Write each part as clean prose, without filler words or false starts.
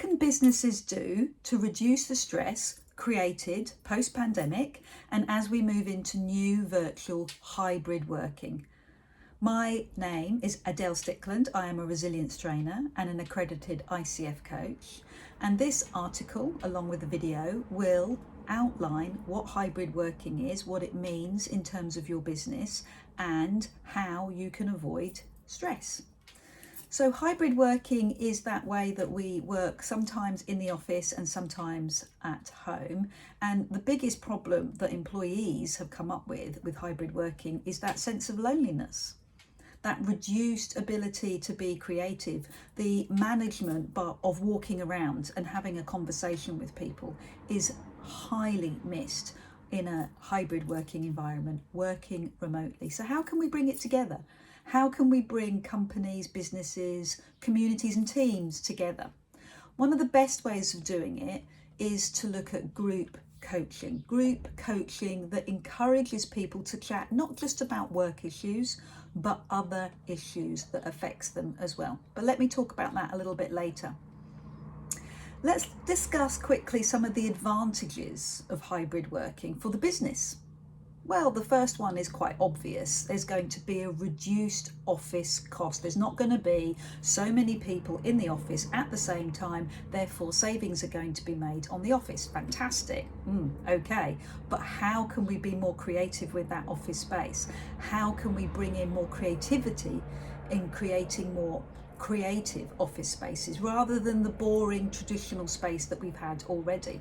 can businesses do to reduce the stress created post-pandemic and as we move into new virtual hybrid working? My name is Adele Stickland. I am a resilience trainer and an accredited ICF coach. And this article, along with the video, will outline what hybrid working is, what it means in terms of your business, and how you can avoid stress. So hybrid working is that way that we work sometimes in the office and sometimes at home. And the biggest problem that employees have come up with hybrid working is that sense of loneliness, that reduced ability to be creative. The management of walking around and having a conversation with people is highly missed in a hybrid working environment, working remotely. So how can we bring it together? How can we bring companies, businesses, communities and teams together? One of the best ways of doing it is to look at group coaching that encourages people to chat not just about work issues, but other issues that affects them as well. But let me talk about that a little bit later. Let's discuss quickly some of the advantages of hybrid working for the business. Well, the first one is quite obvious. There's going to be a reduced office cost. There's not going to be so many people in the office at the same time. Therefore, savings are going to be made on the office. Fantastic. Okay. But how can we be more creative with that office space? How can we bring in more creativity in creating more creative office spaces rather than the boring traditional space that we've had already?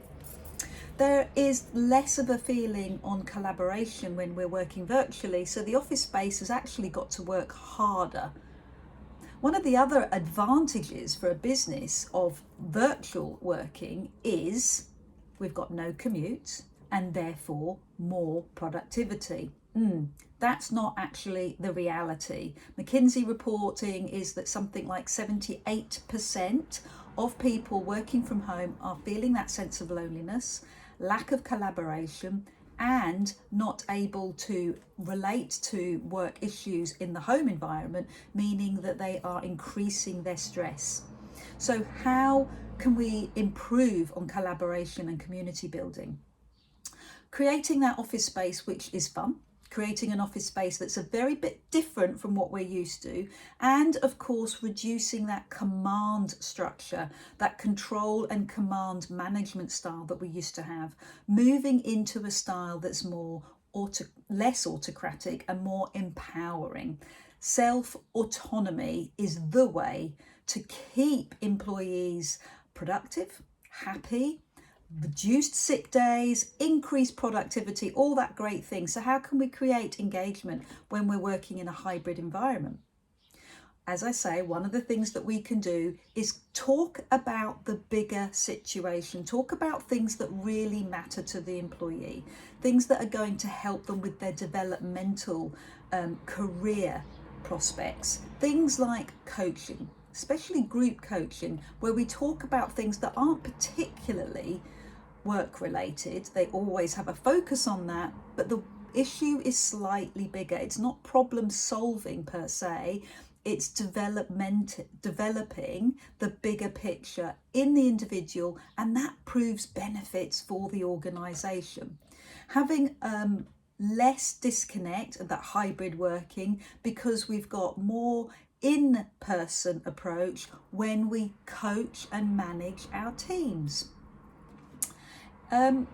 There is less of a feeling on collaboration when we're working virtually, so the office space has actually got to work harder. One of the other advantages for a business of virtual working is we've got no commute and therefore more productivity. That's not actually the reality. McKinsey reporting is that something like 78% of people working from home are feeling that sense of loneliness, lack of collaboration, and not able to relate to work issues in the home environment, meaning that they are increasing their stress. So how can we improve on collaboration and community building? Creating that office space which is fun, creating an office space that's a very bit different from what we're used to, and of course reducing that command structure, that control and command management style that we used to have, moving into a style that's less autocratic and more empowering. Self-autonomy is the way to keep employees productive, happy, reduced sick days, increased productivity, all that great thing. So how can we create engagement when we're working in a hybrid environment? As I say, one of the things that we can do is talk about the bigger situation, talk about things that really matter to the employee, things that are going to help them with their developmental career prospects, things like coaching, especially group coaching, where we talk about things that aren't particularly work related. They always have a focus on that, but the issue is slightly bigger. It's not problem solving per se, it's developing the bigger picture in the individual, and that proves benefits for the organization. Having less disconnect of that hybrid working because we've got more in-person approach when we coach and manage our teams.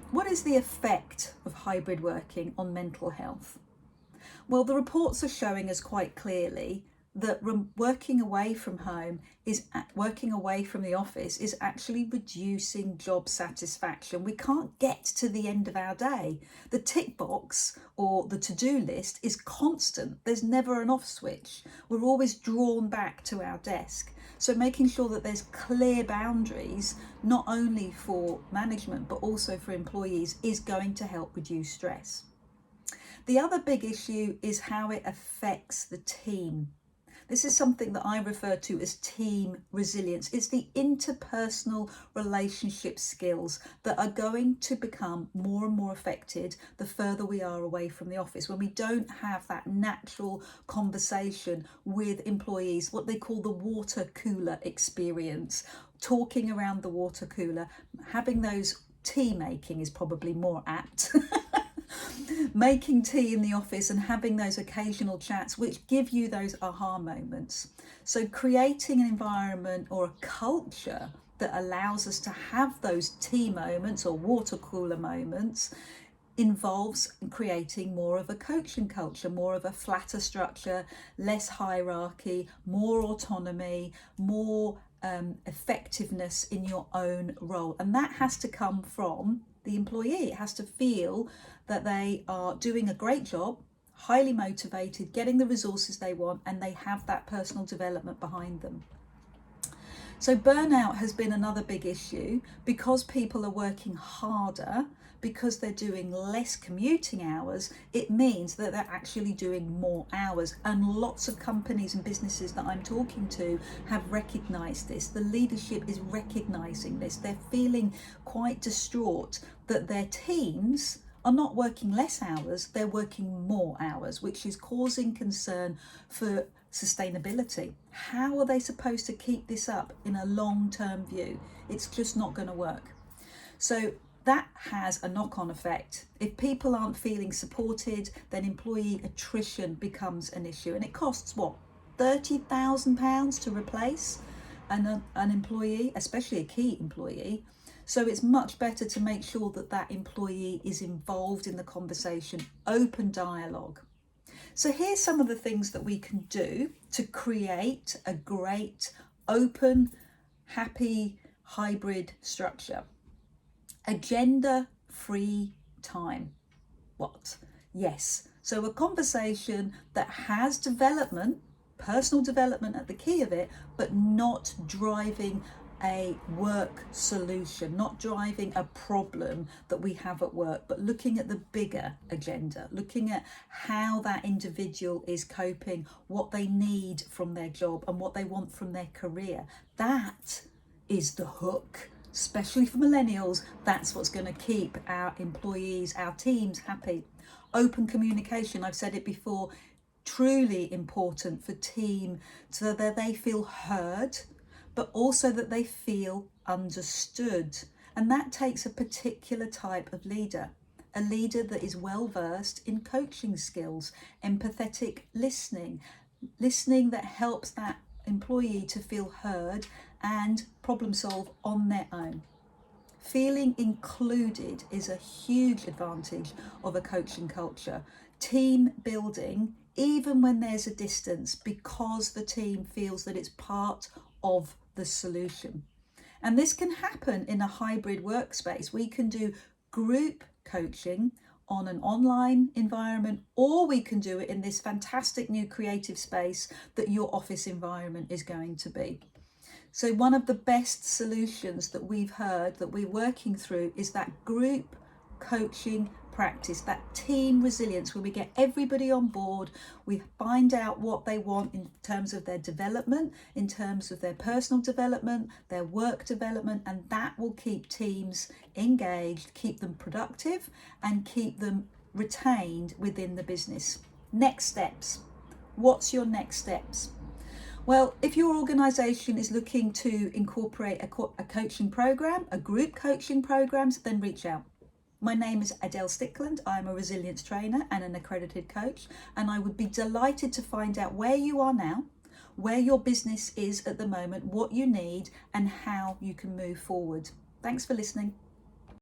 What is the effect of hybrid working on mental health? Well, the reports are showing us quite clearly that working away from the office is actually reducing job satisfaction. We can't get to the end of our day. The tick box or the to-do list is constant. There's never an off switch. We're always drawn back to our desk. So making sure that there's clear boundaries, not only for management, but also for employees, is going to help reduce stress. The other big issue is how it affects the team. This is something that I refer to as team resilience. It's the interpersonal relationship skills that are going to become more and more affected the further we are away from the office, when we don't have that natural conversation with employees, what they call the water cooler experience, talking around the water cooler, having those tea making is probably more apt. Making tea in the office and having those occasional chats which give you those aha moments. So creating an environment or a culture that allows us to have those tea moments or water cooler moments involves creating more of a coaching culture, more of a flatter structure, less hierarchy, more autonomy, more effectiveness in your own role. And that has to come from the employee. It has to feel that they are doing a great job, highly motivated, getting the resources they want, and they have that personal development behind them. So burnout has been another big issue because people are working harder, because they're doing less commuting hours. It means that they're actually doing more hours, and lots of companies and businesses that I'm talking to have recognized this. The leadership is recognizing this. They're feeling quite distraught that their teams are not working less hours, they're working more hours, which is causing concern for sustainability. How are they supposed to keep this up in a long-term view? It's just not going to work. So that has a knock-on effect. If people aren't feeling supported, then employee attrition becomes an issue, and it costs what, £30,000 to replace an employee, especially a key employee. So it's much better to make sure that that employee is involved in the conversation, open dialogue. So here's some of the things that we can do to create a great, open, happy, hybrid structure. Agenda-free time. What? Yes. So a conversation that has development, personal development at the key of it, but not driving a work solution, not driving a problem that we have at work, but looking at the bigger agenda, looking at how that individual is coping, what they need from their job and what they want from their career. That is the hook, especially for millennials. That's what's going to keep our employees, our teams happy. Open communication, I've said it before, truly important for team so that they feel heard, but also that they feel understood. And that takes a particular type of leader, a leader that is well versed in coaching skills, empathetic listening that helps that employee to feel heard and problem solve on their own. Feeling included is a huge advantage of a coaching culture. Team building, even when there's a distance, because the team feels that it's part of the solution. And this can happen in a hybrid workspace. We can do group coaching on an online environment, or we can do it in this fantastic new creative space that your office environment is going to be. So one of the best solutions that we've heard that we're working through is that group coaching practice, that team resilience, where we get everybody on board, we find out what they want in terms of their development, in terms of their personal development, their work development, and that will keep teams engaged, keep them productive, and keep them retained within the business. Next steps. What's your next steps? Well, if your organisation is looking to incorporate a coaching program, a group coaching programs, then reach out. My name is Adele Stickland. I'm a resilience trainer and an accredited coach, and I would be delighted to find out where you are now, where your business is at the moment, what you need, and how you can move forward. Thanks for listening.